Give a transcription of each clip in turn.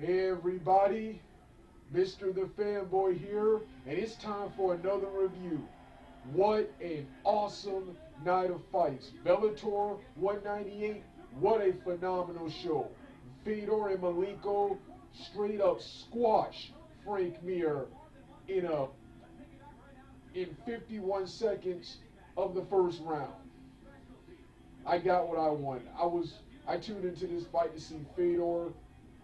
Hey everybody, Mr. The Fanboy here, and it's time for another review. What an awesome night of fights. Bellator 198, what a phenomenal show. Fedor Emelianeko straight up squash Frank Mir in 51 seconds of the first round. I got what I wanted. I tuned into this fight to see Fedor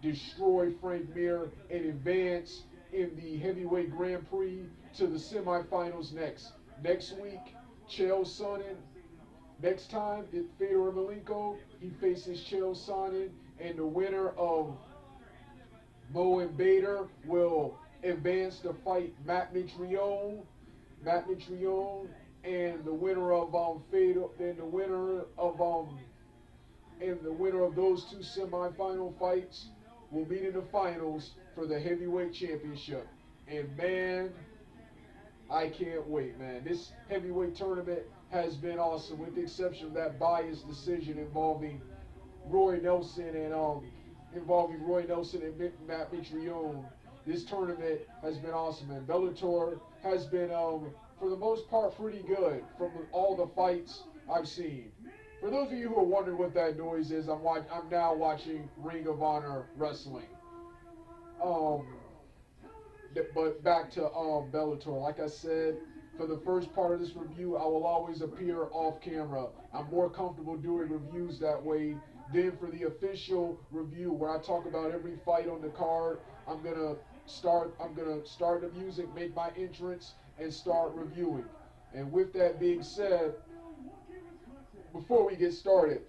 destroy Frank Mir and advance in the heavyweight Grand Prix to the semifinals next week. Chael Sonnen. Next time, Fedor Emelianeko, he faces Chael Sonnen, and the winner of Mo and Bader will advance to fight Matt Mitrione, and the winner of Fedor, and the winner of those two semifinal fights will meet in the finals for the heavyweight championship. And man, I can't wait, man. This heavyweight tournament has been awesome, with the exception of that biased decision involving Roy Nelson and Matt Mitrione. This tournament has been awesome, man. Bellator has been, for the most part, pretty good from all the fights I've seen. For those of you who are wondering what that noise is, I'm now watching Ring of Honor wrestling. But back to Bellator. Like I said, for the first part of this review, I will always appear off camera. I'm more comfortable doing reviews that way. Then for the official review, where I talk about every fight on the card, I'm gonna start the music, make my entrance, and start reviewing. And with that being said, before we get started,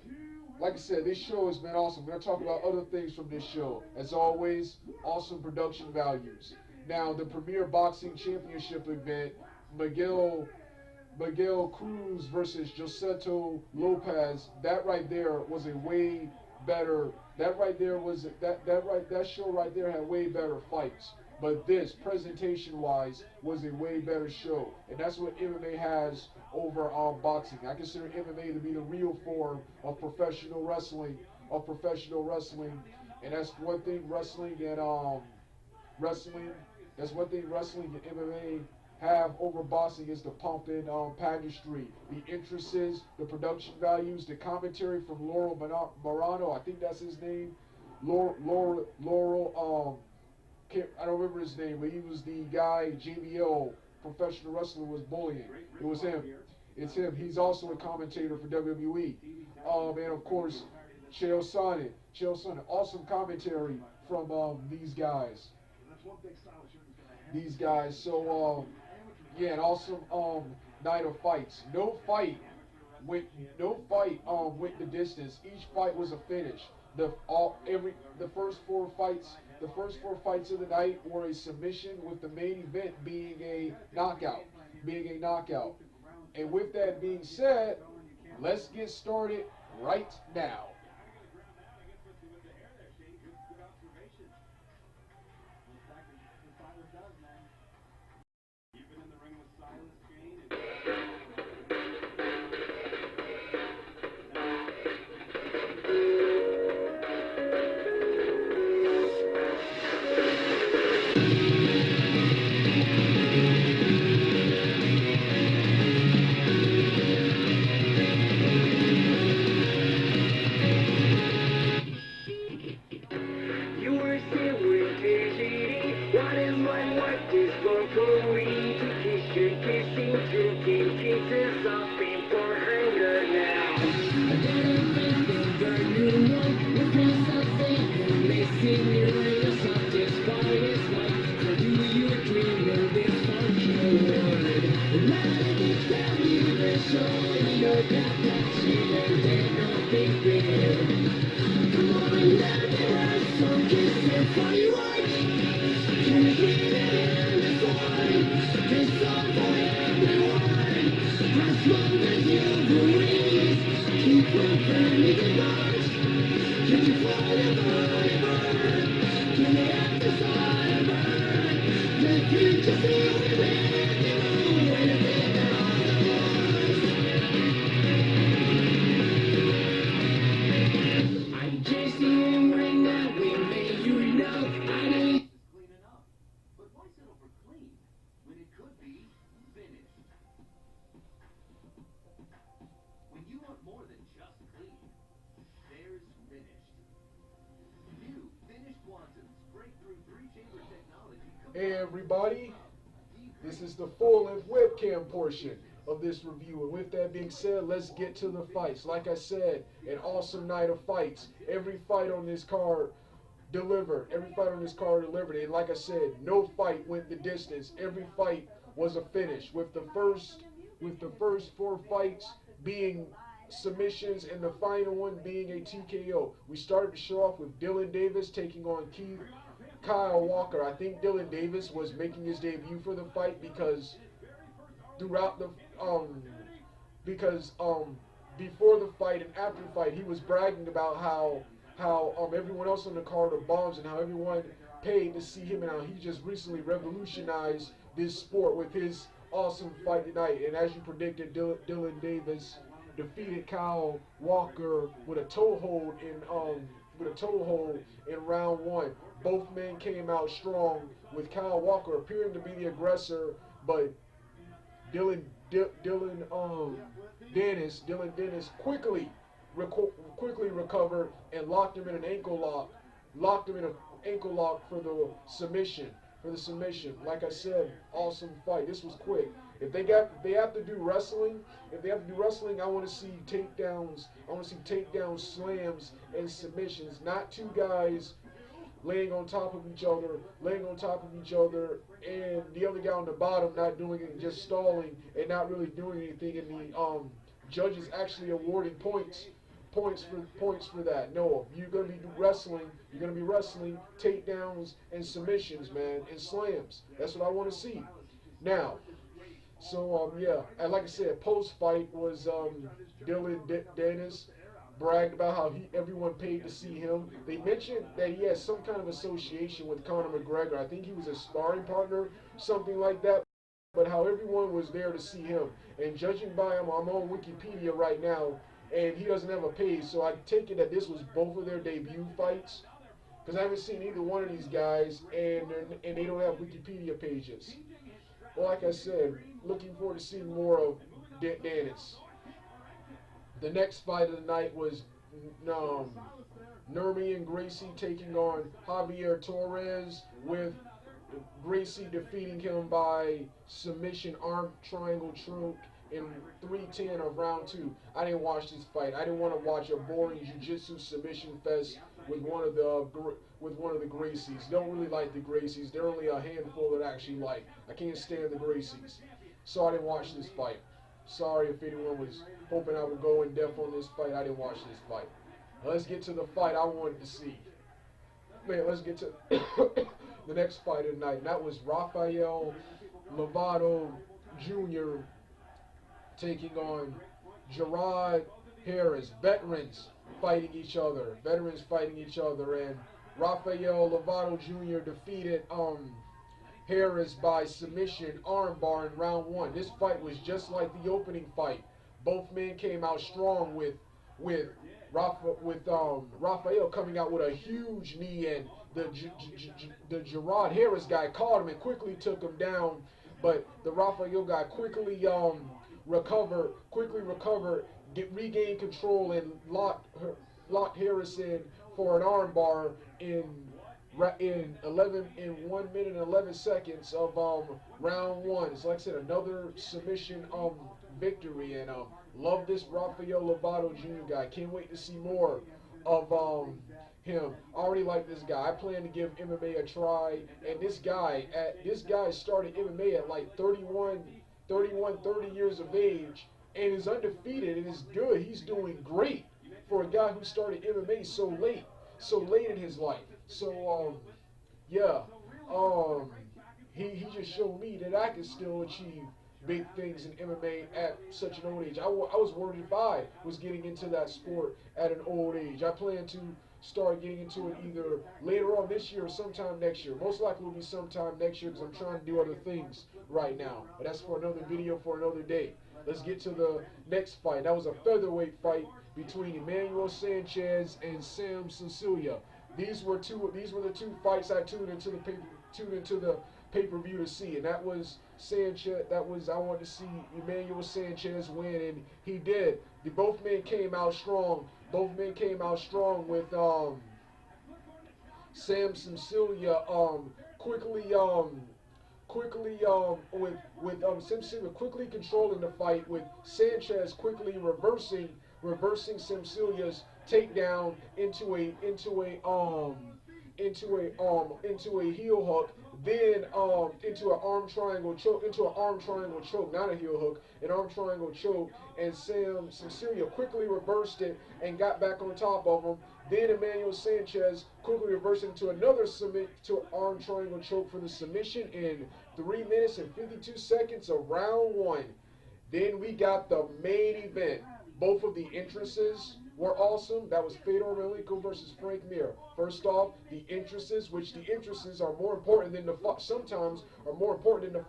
like I said, this show has been awesome. We're going to talk about other things from this show. As always, awesome production values. Now, the Premier Boxing Championship event, Miguel Cruz versus Joseto Lopez, that right there was a way better. That show right there had way better fights. But this, presentation-wise, was a way better show. And that's what MMA has over boxing. I consider MMA to be the real form of professional wrestling. And that's one thing wrestling and MMA have over boxing, is the pump and pageantry, the entrances, the production values, the commentary from Laurel Marano. I think that's his name. Laurel. I don't remember his name, but he was the guy JBL, professional wrestler, was bullying. It was him. It's him. He's also a commentator for WWE. And of course, Chael Sonnen. Awesome commentary from these guys. So yeah, an awesome night of fights. No fight went the distance. Each fight was a finish. The first four fights of the night were a submission, with the main event being a knockout. And with that being said, let's get started right now. Hey everybody, this is the full-length webcam portion of this review. And with that being said, let's get to the fights. Like I said, an awesome night of fights. Every fight on this card delivered. Every fight on this card delivered. And like I said, no fight went the distance. Every fight was a finish. With the first four fights being submissions and the final one being a TKO. We started the show off with Dylan Davis taking on Kyle Walker. I think Dylan Davis was making his debut for the fight because throughout the before the fight and after the fight, he was bragging about how everyone else on the card are bombs and how everyone paid to see him and how he just recently revolutionized this sport with his awesome fight tonight. And as you predicted, Dylan Davis defeated Kyle Walker with a toe hold in round one. Both men came out strong, with Kyle Walker appearing to be the aggressor, but Dylan Dennis quickly recovered and locked him in an ankle lock for the submission. Like I said, awesome fight. This was quick. If they have to do wrestling, I want to see takedowns. I want to see takedowns, slams, and submissions. Not two guys laying on top of each other, and the other guy on the bottom not doing it, just stalling and not really doing anything. And the judges actually awarding points for that. No, you're gonna be wrestling takedowns and submissions, man, and slams. That's what I want to see. Now, so yeah, and like I said, post fight was Dylan Dennis bragged about how everyone paid to see him. They mentioned that he has some kind of association with Conor McGregor. I think he was a sparring partner, something like that. But how everyone was there to see him. And judging by him, I'm on Wikipedia right now, and he doesn't have a page. So I take it that this was both of their debut fights, because I haven't seen either one of these guys, and they don't have Wikipedia pages. Well, like I said, looking forward to seeing more of Dennis. The next fight of the night was Nurmi and Gracie taking on Javier Torres, with Gracie defeating him by submission arm triangle choke in 3:10 of round 2. I didn't watch this fight. I didn't want to watch a boring jiu-jitsu submission fest with one of the Gracies. Don't really like the Gracies. They're only a handful that I actually like. I can't stand the Gracies. So I didn't watch this fight. Sorry if anyone was hoping I would go in depth on this fight. I didn't watch this fight. Let's get to the fight I wanted to see. Man, let's get to the next fight of the night. And that was Rafael Lovato Jr. taking on Gerard Harris. Veterans fighting each other. And Rafael Lovato Jr. defeated Harris by submission armbar in round 1. This fight was just like the opening fight. Both men came out strong with Rafael coming out with a huge knee, and the Gerard Harris guy caught him and quickly took him down. But the Rafael guy quickly recovered, regained control, and locked Harris in for an armbar in 1 minute and 11 seconds of round 1. It's like I said, another submission victory, and love this Rafael Lovato Jr. guy. Can't wait to see more of him. I already like this guy. I plan to give MMA a try, and this guy started MMA at like 30 years of age, and is undefeated and is good. He's doing great for a guy who started MMA so late in his life. So yeah, he just showed me that I can still achieve big things in MMA at such an old age. I was worried if I was getting into that sport at an old age. I plan to start getting into it either later on this year or sometime next year. Most likely will be sometime next year, because I'm trying to do other things right now. But that's for another video for another day. Let's get to the next fight. That was a featherweight fight between Emmanuel Sanchez and Sam Sicilia. These were the two fights I tuned into the pay-per-view to see, and that was Sanchez. I wanted to see Emmanuel Sanchez win, and he did. Both men came out strong. With Sam Sicilia quickly quickly Simsilia quickly controlling the fight, with Sanchez quickly reversing Simsilia's takedown into a heel hook, then into an arm triangle choke, not a heel hook, an arm triangle choke, and Cecilia quickly reversed it and got back on top of him. Then Emmanuel Sanchez quickly reversed into another to an arm triangle choke for the submission in 3 minutes and 52 seconds of round 1. Then we got the main event. Both of the entrances were awesome. That was Fedor Emelianeko versus Frank Mir. First off, the entrances, which the entrances are more important than the fight. Sometimes are more important than the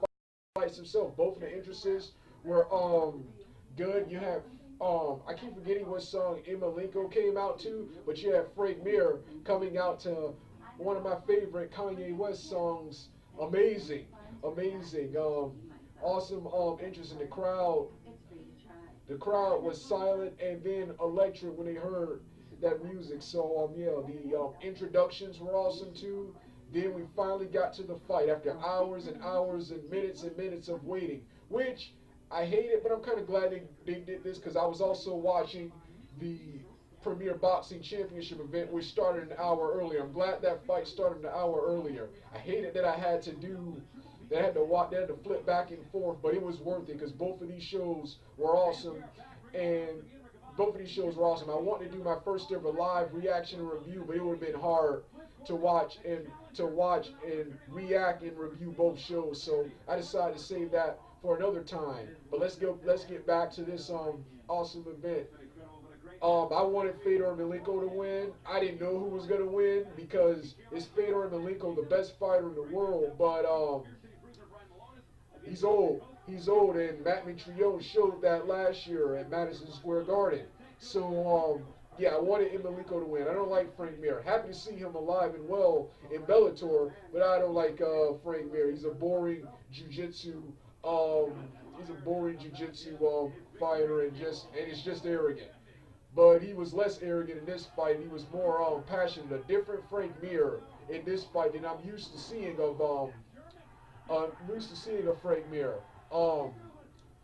fights themselves. Both of the entrances were good. You have I keep forgetting what song Emelianeko came out to, but you have Frank Mir coming out to one of my favorite Kanye West songs. Amazing, amazing. Awesome entrance in the crowd. The crowd was silent and then electric when they heard that music. So yeah, the introductions were awesome too. Then we finally got to the fight after hours and hours and minutes of waiting, which I hate it, but I'm kind of glad they did this, because I was also watching the Premier Boxing Championship event, which started an hour earlier. I'm glad that fight started an hour earlier. I hated that I had to do. They had to flip back and forth, but it was worth it because both of these shows were awesome, and both of these shows were awesome. I wanted to do my first ever live reaction and review, but it would have been hard to watch and react and review both shows. So I decided to save that for another time. But let's get back to this awesome event. I wanted Fedor Emelianeko to win. I didn't know who was gonna win because it's Fedor Emelianeko, the best fighter in the world, but he's old. He's old, and Matt Mitrione showed that last year at Madison Square Garden. So, yeah, I wanted Emelianeko to win. I don't like Frank Mir. Happy to see him alive and well in Bellator, but I don't like Frank Mir. He's a boring jiu-jitsu. Fighter, and it's just arrogant. But he was less arrogant in this fight. He was more passionate. A different Frank Mir in this fight than I'm used to seeing of Frank Mir.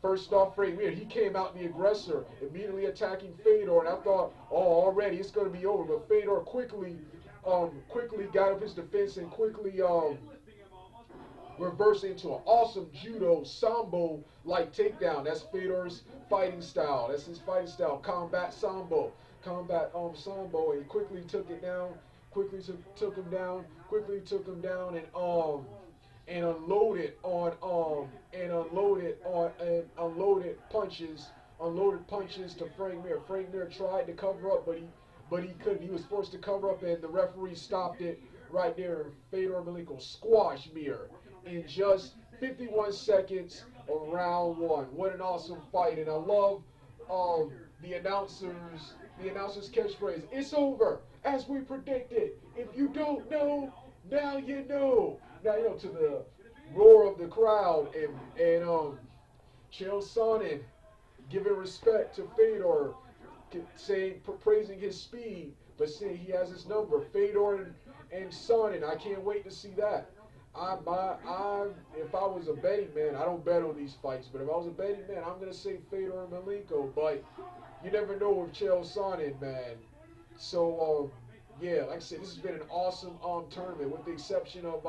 First off, Frank Mir, he came out the aggressor, immediately attacking Fedor, and I thought, oh, already it's going to be over. But Fedor quickly got up his defense and quickly reversed into an awesome judo sambo-like takedown. That's Fedor's fighting style. That's his fighting style, combat sambo, sambo, and quickly took it down. Quickly took him down and unloaded punches to Frank Mir. Frank Mir tried to cover up, but he couldn't. He was forced to cover up, and the referee stopped it right there. Fedor Emelianeko squashed Mir in just 51 seconds of round 1. What an awesome fight, and I love the announcer's catchphrase. It's over, as we predicted. If you don't know, now you know. Now you know, to the roar of the crowd, and Chael Sonnen giving respect to Fedor, praising his speed, but saying he has his number. Fedor and Sonnen, I can't wait to see that. If I was a betting man, I don't bet on these fights, but if I was a betting man, I'm gonna say Fedor Emelianeko. But you never know with Chael Sonnen, man. So yeah, like I said, this has been an awesome tournament, with the exception of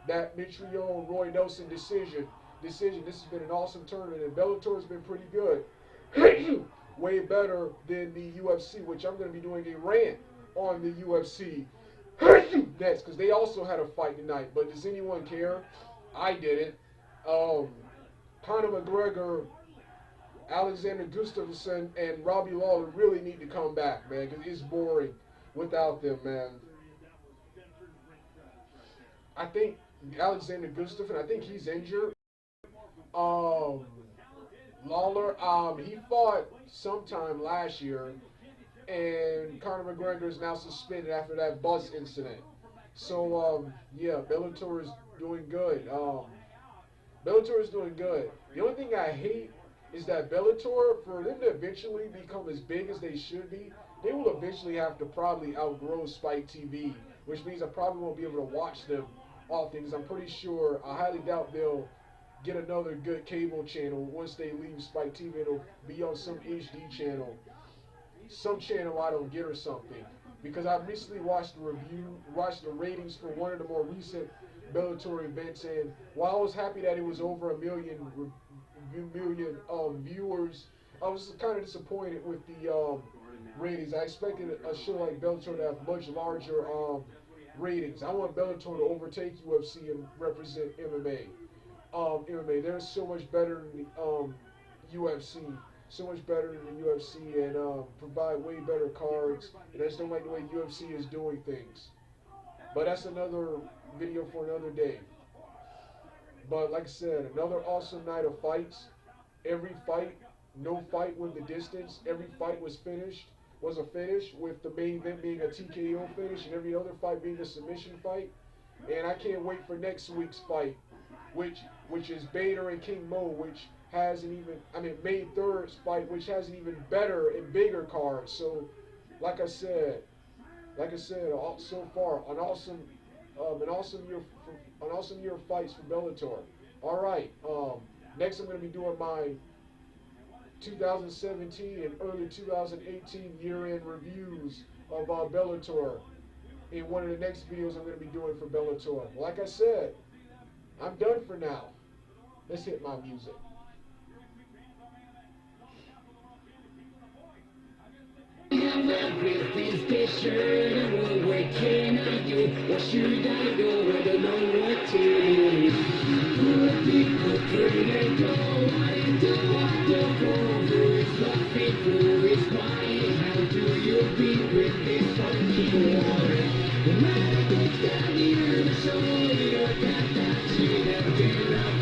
that Mitrione Roy Nelson decision. This has been an awesome tournament, and Bellator has been pretty good. Way better than the UFC, which I'm going to be doing a rant on the UFC next, because they also had a fight tonight. But does anyone care? I didn't. Conor McGregor, Alexander Gustafsson, and Robbie Lawler really need to come back, man, because it's boring without them, man. I think Alexander Gustafsson, I think he's injured. Lawler, he fought sometime last year, and Conor McGregor is now suspended after that bus incident. So, yeah, Bellator is doing good. Bellator is doing good. The only thing I hate is that Bellator, for them to eventually become as big as they should be, they will eventually have to probably outgrow Spike TV, which means I probably won't be able to watch them off things. I'm pretty sure, I highly doubt they'll get another good cable channel once they leave Spike TV. It'll be on some HD channel, some channel I don't get or something. Because I recently watched the ratings for one of the more recent Bellator events, and while I was happy that it was over a million viewers, I was kind of disappointed with the ratings. I expected a show like Bellator to have much larger ratings. I want Bellator to overtake UFC and represent MMA. MMA, they're so much better than the UFC. So much better than the UFC, and provide way better cards. And I just don't like the way UFC is doing things. But that's another video for another day. But like I said, another awesome night of fights. Every fight, no fight went the distance. Every fight was a finish, with the main event being a TKO finish and every other fight being a submission fight. And I can't wait for next week's fight, which is Bader and King Mo, which has an even, May 3rd's fight, which has an even better and bigger card. So, like I said, so far, an awesome year of fights for Bellator. All right, next I'm going to be doing my 2017 and early 2018 year-end reviews of Bellator in one of the next videos I'm going to be doing for Bellator. Like I said, I'm done for now. Let's hit my music. Everything's pictured, what can I do? What should I do? I don't know what to do. Good people turn and go. I do want to go. Who is laughing? Who is crying? How do you be with this funky water? No matter what's down here, so you're that you never get up.